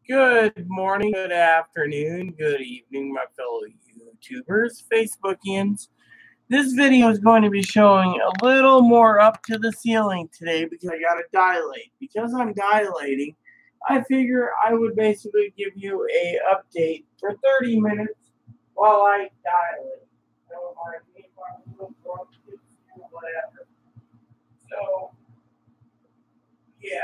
Good morning, good afternoon, good evening, my fellow YouTubers, Facebookians. This video is going to be showing a little more up to the ceiling today because I got to dilate. Because I'm dilating, I figure I would basically give you a update for 30 minutes while I dilate. So, whatever. So, yeah.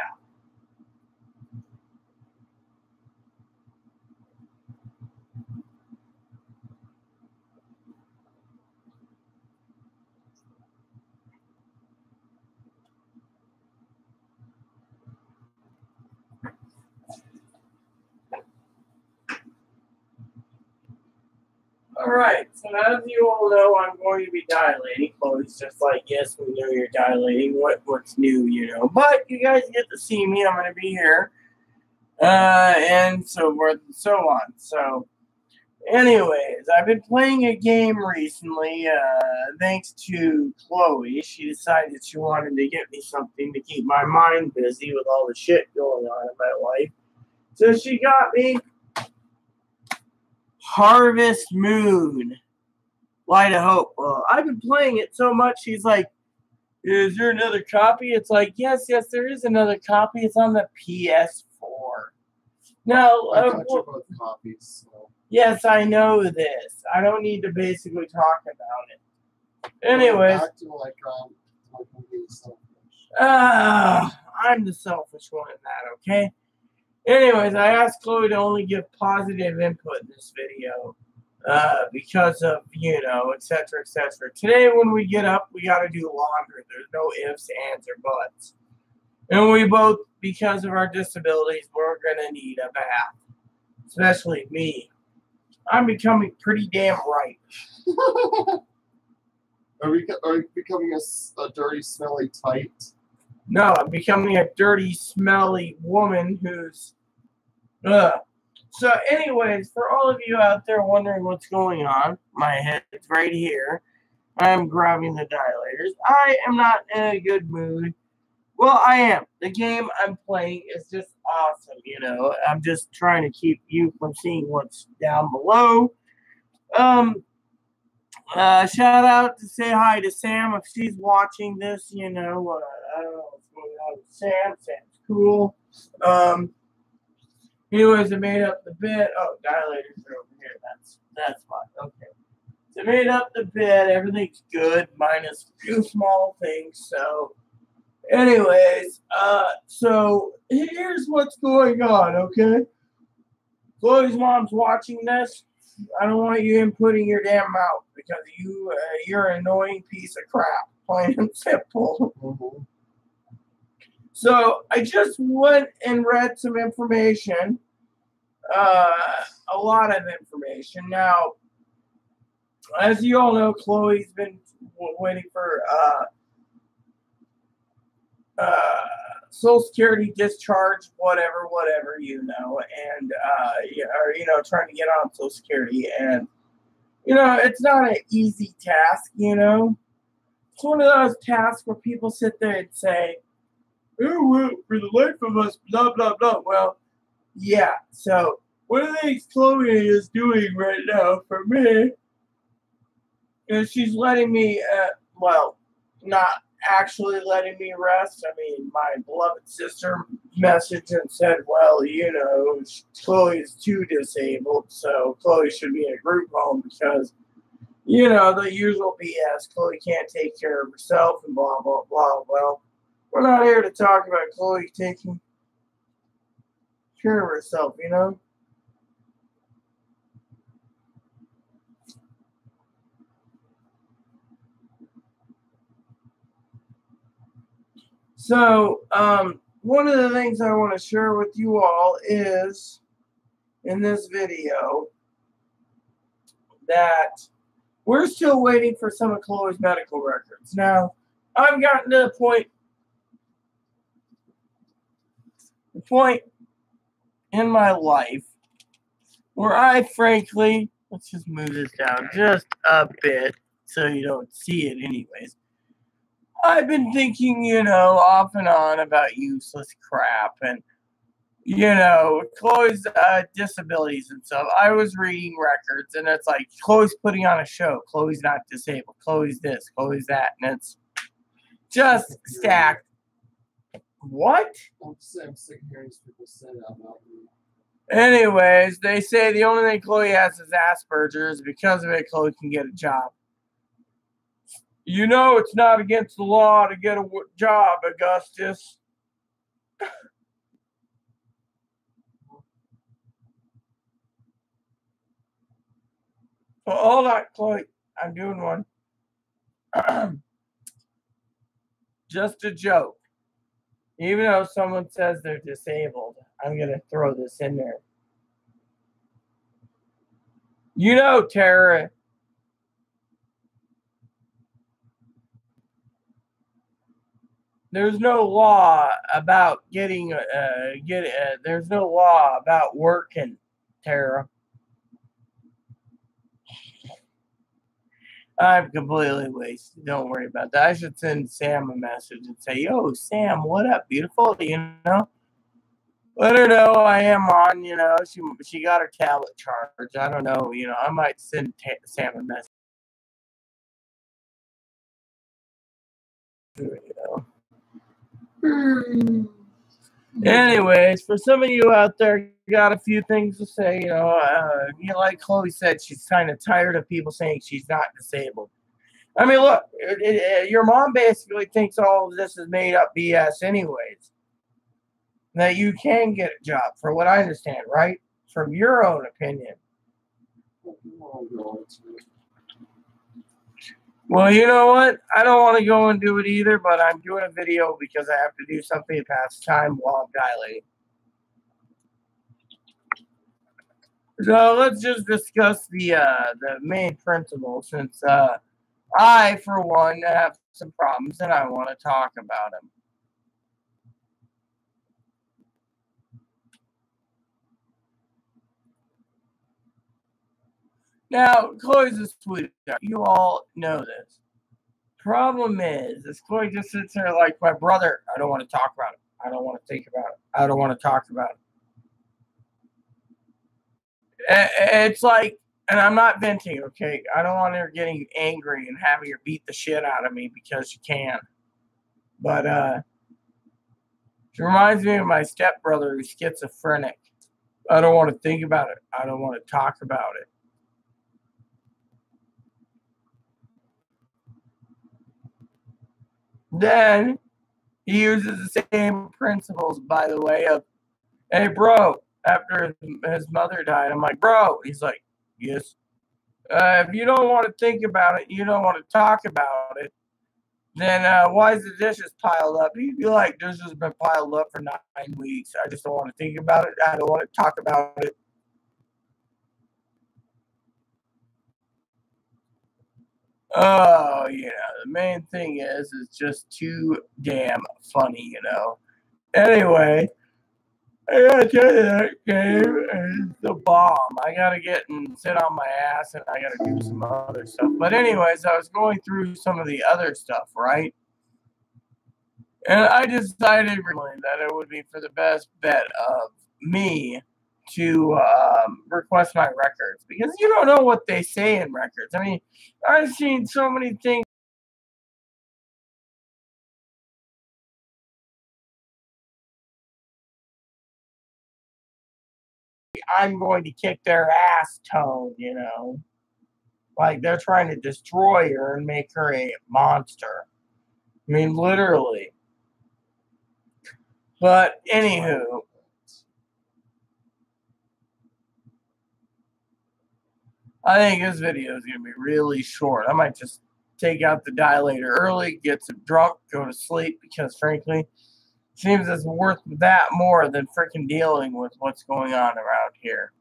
Alright, so as you all know, I'm going to be dilating. Chloe's just like, yes, we know you're dilating. What's new, you know? But you guys get to see me. I'm going to be here. And so forth and so on. So, anyways, I've been playing a game recently, thanks to Chloe. She decided she wanted to get me something to keep my mind busy with all the shit going on in my life. So she got me Harvest Moon. Light of Hope. Well, I've been playing it so much, she's like, is there another copy? It's like, yes, there is another copy. It's on the PS4. Now, I got you both copies. So. Yes, I know this. I don't need to basically talk about it. Anyways. Back to I'm the selfish one in that, okay? Anyways, I asked Chloe to only give positive input in this video. Because of, you know, etc., etc. Today, when we get up, we got to do laundry. There's no ifs, ands, or buts. And we both, because of our disabilities, we're going to need a bath. Especially me. I'm becoming pretty damn ripe. Are you becoming a dirty, smelly type? No, I'm becoming a dirty, smelly woman who's... So anyways, for all of you out there wondering what's going on, my head's right here. I'm grabbing the dilators. I am not in a good mood. Well, I am. The game I'm playing is just awesome, you know. I'm just trying to keep you from seeing what's down below. Shout out to say hi to Sam if she's watching this, you know. I don't know what's going on with Sam. Sam's cool. Anyways, I made up the bed. Oh, dilators are over here. That's fine. Okay. So I made up the bed. Everything's good, minus a few small things. So, anyways, so here's what's going on, okay? Chloe's mom's watching this. I don't want you inputting your damn mouth because you're an annoying piece of crap, plain and simple. Mm-hmm. So I just went and read some information, a lot of information. Now, as you all know, Chloe's been waiting for Social Security discharge, whatever, you know, and or you know, trying to get on Social Security, and you know, it's not an easy task, you know. It's one of those tasks where people sit there and say, oh, well, for the life of us, blah, blah, blah. Well, yeah. So, one of the things Chloe is doing right now for me is she's letting me, well, not actually letting me rest. I mean, my beloved sister messaged and said, well, you know, Chloe is too disabled, so Chloe should be in a group home because, you know, the usual BS. Chloe can't take care of herself and blah, blah, blah. Well, we're not here to talk about Chloe taking care of herself, you know? So, one of the things I want to share with you all is, in this video, that we're still waiting for some of Chloe's medical records. Now, I've gotten to the point in my life where I frankly, let's just move this down just a bit so you don't see it anyways. I've been thinking, you know, off and on about useless crap, and you know, Chloe's disabilities and stuff. I was reading records, and it's like Chloe's putting on a show. Chloe's not disabled. Chloe's this. Chloe's that, and it's just stacked. What? I'm sick of hearing people say that about me. Anyways, they say the only thing Chloe has is Asperger's. Because of it, Chloe can get a job. You know it's not against the law to get a job, Augustus. Well, hold on, Chloe. I'm doing one. Just a joke. Even though someone says they're disabled, I'm going to throw this in there. You know, Tara, there's no law about there's no law about working, Tara. I'm completely wasted. Don't worry about that. I should send Sam a message and say, yo, Sam, what up, beautiful? You know? Let her know I am on, you know. She got her tablet charged. I don't know, you know. I might send Sam a message. You know. Anyways, for some of you out there, got a few things to say. You know, like Chloe said, she's kind of tired of people saying she's not disabled. I mean, look, your mom basically thinks all of this is made up BS, anyways. That you can get a job, for what I understand, right? From your own opinion. Well, you know what? I don't want to go and do it either, but I'm doing a video because I have to do something to pass time while I'm dilating. So let's just discuss the main principle, since I, for one, have some problems and I want to talk about them. Now, Chloe's a sweetheart. You all know this. Problem is Chloe just sits there like my brother. I don't want to talk about it. I don't want to think about it. I don't want to talk about it. It's like, and I'm not venting, okay? I don't want her getting angry and having her beat the shit out of me because she can. But she reminds me of my stepbrother who's schizophrenic. I don't want to think about it. I don't want to talk about it. Then he uses the same principles, by the way, of, hey, bro, after his mother died, I'm like, bro. He's like, yes. If you don't want to think about it, you don't want to talk about it, then why is the dishes piled up? He'd be like, dishes have been piled up for 9 weeks. I just don't want to think about it. I don't want to talk about it. Oh, yeah. The main thing is it's just too damn funny, you know. Anyway, I gotta tell you, that game is the bomb. I gotta get and sit on my ass, and I gotta do some other stuff. But anyways, I was going through some of the other stuff, right? And I decided really that it would be for the best bet of me to request my records, because you don't know what they say in records. I mean, I've seen so many things. I'm going to kick their ass tone, you know. Like they're trying to destroy her and make her a monster. I mean, literally. But anywho, I think this video is going to be really short. I might just take out the dilator early, get some drunk, go to sleep, because frankly, it seems it's worth that more than freaking dealing with what's going on around here.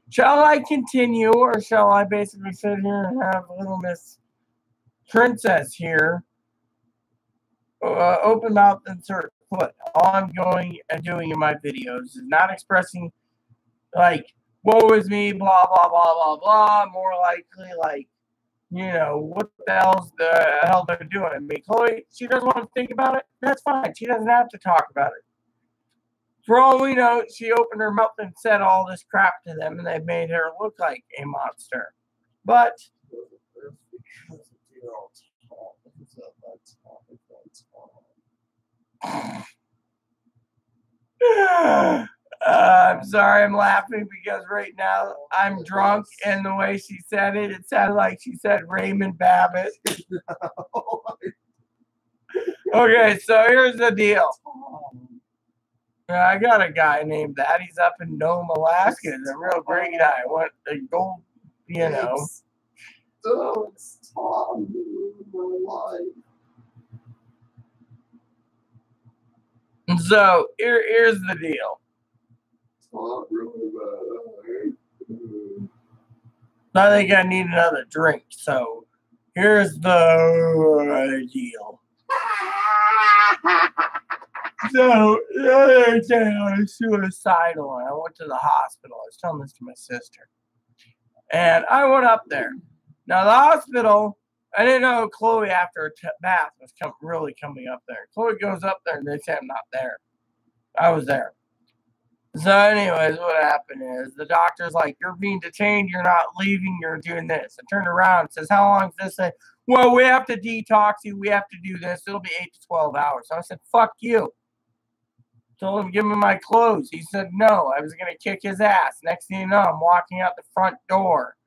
Shall I continue, or shall I basically sit here and have little Miss Princess here open mouth, insert foot? All I'm going and doing in my videos is not expressing, like, woe is me, blah, blah, blah, blah, blah. More likely, like, you know, what the hell they're doing. I mean, Chloe, she doesn't want to think about it. That's fine. She doesn't have to talk about it. For all we know, she opened her mouth and said all this crap to them, and they made her look like a monster. But I'm sorry, I'm laughing because right now I'm drunk, and the way she said it, it sounded like she said Raymond Babbitt. Okay, so here's the deal. I got a guy named that. He's up in Nome, Alaska. He's a real great guy. What a gold, you know. It's Tom, my life. And so here's the deal. I think I need another drink. So here's the deal. So the other day I was suicidal and I went to the hospital. I was telling this to my sister. And I went up there. Now the hospital, I didn't know Chloe after a bath was really coming up there. Chloe goes up there and they say I'm not there. I was there. So anyways, what happened is the doctor's like, you're being detained, you're not leaving, you're doing this. I turned around and says, how long is this? Well, we have to detox you, we have to do this. It'll be 8 to 12 hours. So I said, fuck you. Told him, give me my clothes. He said no. I was going to kick his ass. Next thing you know, I'm walking out the front door.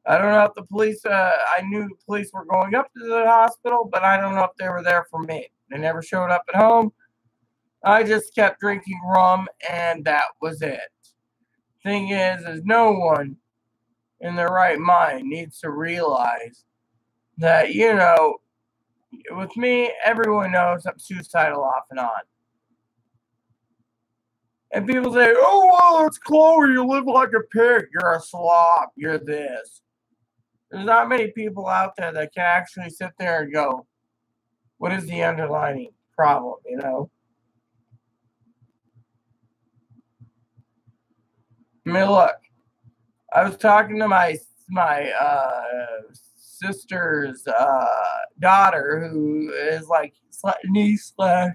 I don't know if the police, I knew the police were going up to the hospital, but I don't know if they were there for me. They never showed up at home. I just kept drinking rum, and that was it. Thing is no one in their right mind needs to realize that, you know, with me, everyone knows I'm suicidal off and on. And people say, oh, well, it's Chloe, you live like a pig, you're a slob, you're this. There's not many people out there that can actually sit there and go, what is the underlying problem, you know? I mean, look, I was talking to my sister's daughter, who is like niece slash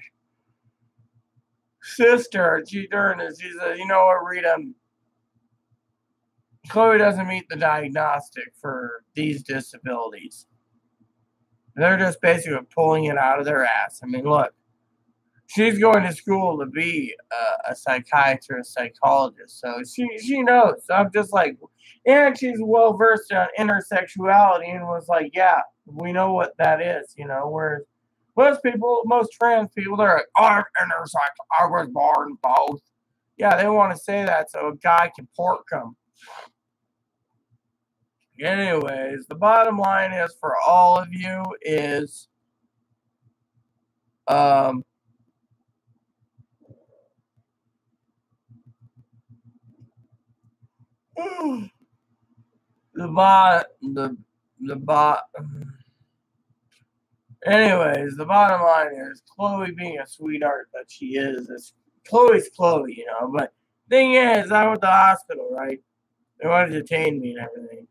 sister. She said, you know what, Rita, Chloe doesn't meet the diagnostic for these disabilities. They're just basically pulling it out of their ass. I mean, look, she's going to school to be a psychiatrist, psychologist, so she knows. So I'm just like, and she's well versed on intersexuality, and was like, yeah, we know what that is, you know. Whereas most trans people, they're like, oh, I'm intersexual, I was born both. Yeah, they want to say that so a guy can pork them. Anyways, the bottom line is for all of you is, the anyways, the bottom line is Chloe being a sweetheart that she is Chloe's Chloe, you know. But thing is, I went to the hospital, right? They wanted to detain me and everything.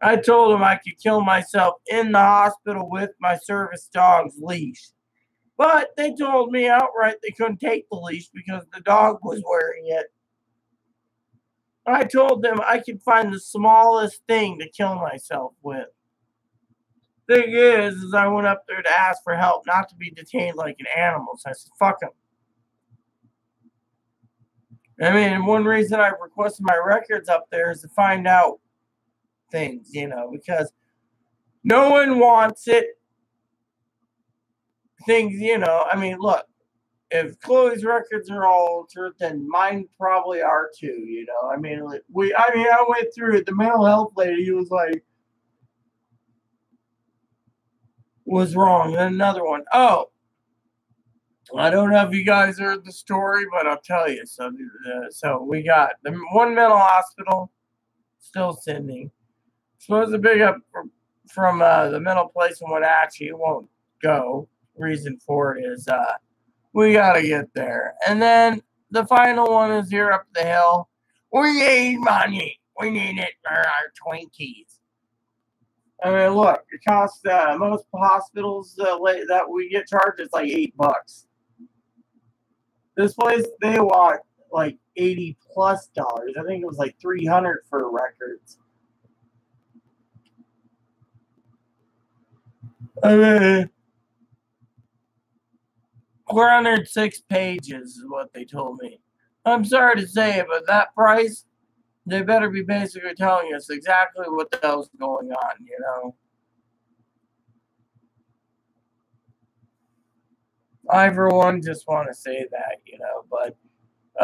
I told them I could kill myself in the hospital with my service dog's leash. But they told me outright they couldn't take the leash because the dog was wearing it. I told them I could find the smallest thing to kill myself with. Thing is I went up there to ask for help, not to be detained like an animal. So I said, fuck them. I mean, one reason I requested my records up there is to find out things, you know, because no one wants it. Things, you know, I mean, look, if Chloe's records are all altered, then mine probably are too, you know. I mean, I went through it. The mental health lady was like, was wrong. Then another one. Oh, I don't know if you guys heard the story, but I'll tell you. So we got the one mental hospital still sending. Supposed to pick up from the mental place in Wenatchee. It won't go. Reason for it is we got to get there. And then the final one is here up the hill. We need money. We need it for our Twinkies. I mean, look, it costs most hospitals that we get charged, it's like $8. This place, they want like $80 plus. I think it was like $300 for records. I mean, 406 pages is what they told me. I'm sorry to say it, but that price, they better be basically telling us exactly what the hell's going on, you know? I, for one, just want to say that, you know, but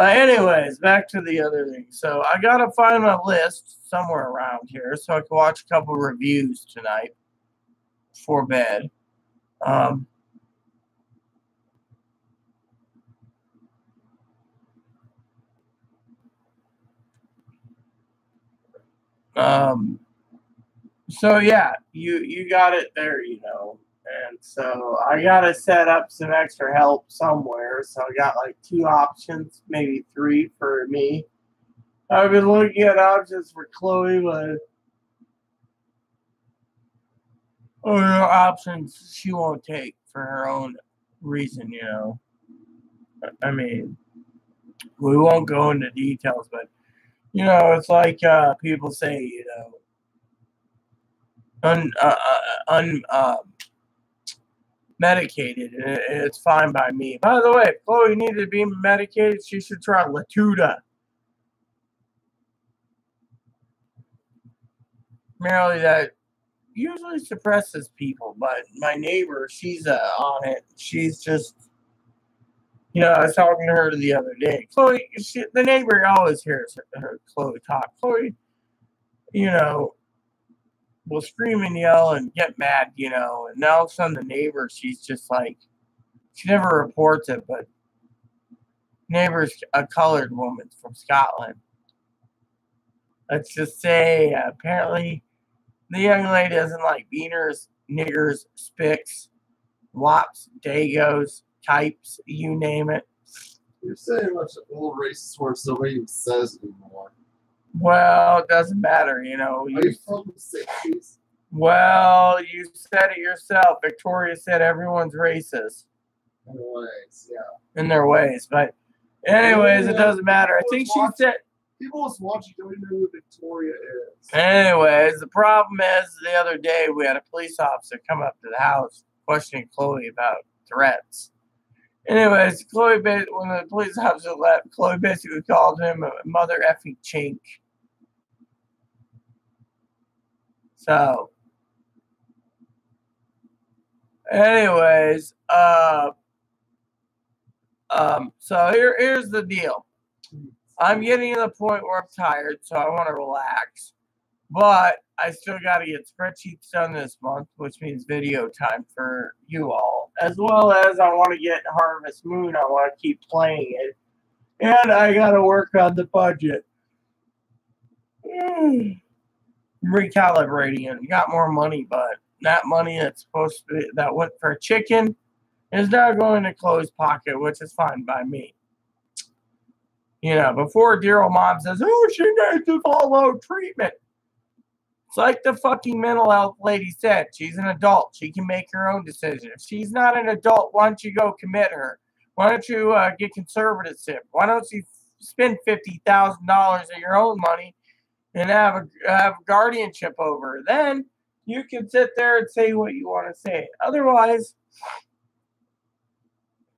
anyways, back to the other thing. So I got to find a list somewhere around here so I can watch a couple reviews tonight before bed. So yeah, you got it there, you know. And so I gotta set up some extra help somewhere. So I got like 2 options, maybe 3 for me. I've been looking at options for Chloe, but options she won't take for her own reason, you know. I mean, we won't go into details, but you know, it's like people say, you know, medicated. It's fine by me. By the way, if Chloe needed to be medicated, she should try Latuda. Merely that usually suppresses people, but my neighbor, she's on it. She's just, you know, I was talking to her the other day. Chloe, the neighbor always hears her Chloe talk. Chloe, you know, will scream and yell and get mad, you know, and now all of a sudden the neighbor, she's just like, she never reports it, but neighbor's a colored woman from Scotland. Let's just say, apparently, the young lady doesn't like beaners, niggers, spics, wops, dagos, types, you name it. You're saying a bunch of old racist words nobody even says anymore. Well, it doesn't matter, you know. Are you from the 60s? Well, you said it yourself. Victoria said everyone's racist. In their ways, yeah. In their ways, but anyways, it doesn't matter. I think she said... People was watching don't even know who Victoria is. Anyways, the problem is the other day we had a police officer come up to the house questioning Chloe about threats. Anyways, when the police officer left, Chloe basically called him a mother effing chink. So, anyways, so here's the deal. I'm getting to the point where I'm tired, so I want to relax. But I still got to get spreadsheets done this month, which means video time for you all. As well as I want to get Harvest Moon. I want to keep playing it. And I got to work on the budget. Recalibrating it. Got more money, but that money that's supposed to be, that went for chicken is now going to Chloe's pocket, which is fine by me. You know, before dear old mom says, oh, she needs to follow treatment. It's like the fucking mental health lady said. She's an adult. She can make her own decision. If she's not an adult, why don't you go commit her? Why don't you get conservatorship? Why don't you spend $50,000 of your own money and have a guardianship over her? Then you can sit there and say what you want to say. Otherwise,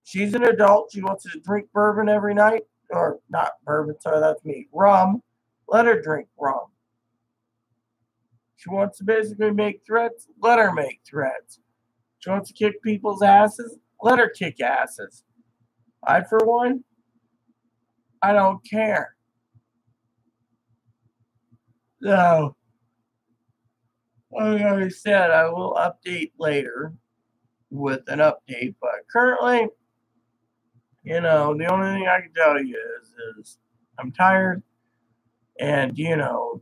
she's an adult. She wants to drink bourbon every night. Or not bourbon, sorry, that's me. Rum. Let her drink rum. She wants to basically make threats. Let her make threats. She wants to kick people's asses. Let her kick asses. I, for one, I don't care. So, like I said, I will update later with an update. But currently, you know, the only thing I can tell you is I'm tired. And, you know,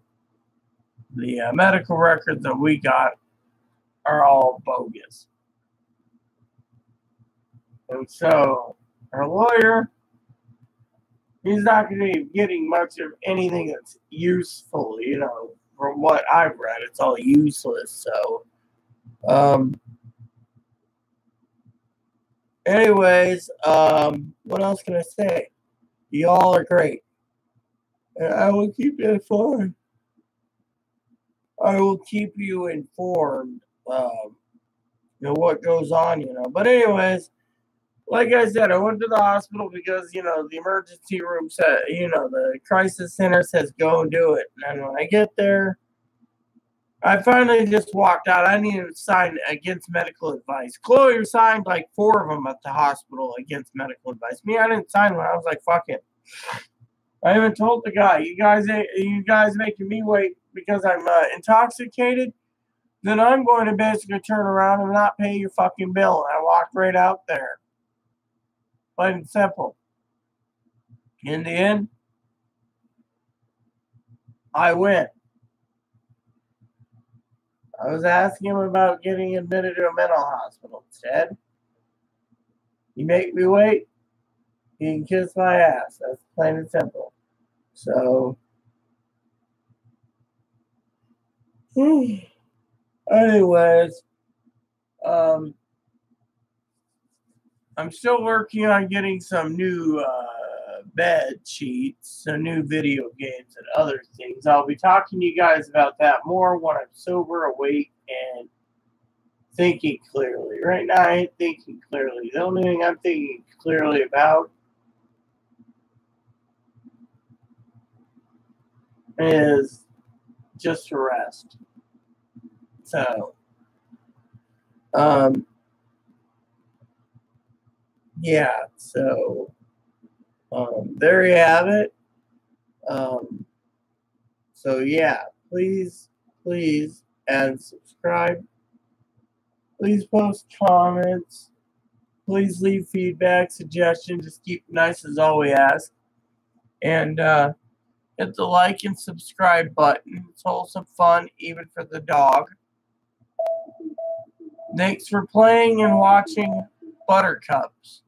the medical records that we got are all bogus. And so, our lawyer, he's not going to be getting much of anything that's useful, you know, from what I've read. It's all useless. So, Anyways, what else can I say? Y'all are great. And I will keep you informed. I will keep you informed, what goes on, But anyways, like I said, I went to the hospital because, the emergency room said, the crisis center says go and do it. And when I get there, I finally just walked out. I needed to sign against medical advice. Chloe signed like 4 of them at the hospital against medical advice. Me, I didn't sign one. I was like, fuck it. I even told the guy, you guys making me wait because I'm intoxicated, then I'm going to basically turn around and not pay your fucking bill. And I walked right out there. Plain and simple. In the end, I went. I was asking him about getting admitted to a mental hospital. Instead, you make me wait, you can kiss my ass. That's plain and simple. So, anyways, I'm still working on getting some new bed sheets, some new video games, and other things. I'll be talking to you guys about that more when I'm sober, awake, and thinking clearly. Right now, I ain't thinking clearly. The only thing I'm thinking clearly about is just to rest. So, yeah, so there you have it. So yeah, please, and subscribe. Please post comments. Please leave feedback, suggestions. Just keep it nice as all we ask. And hit the like and subscribe button. It's wholesome fun, even for the dog. Thanks for playing and watching Buttercups.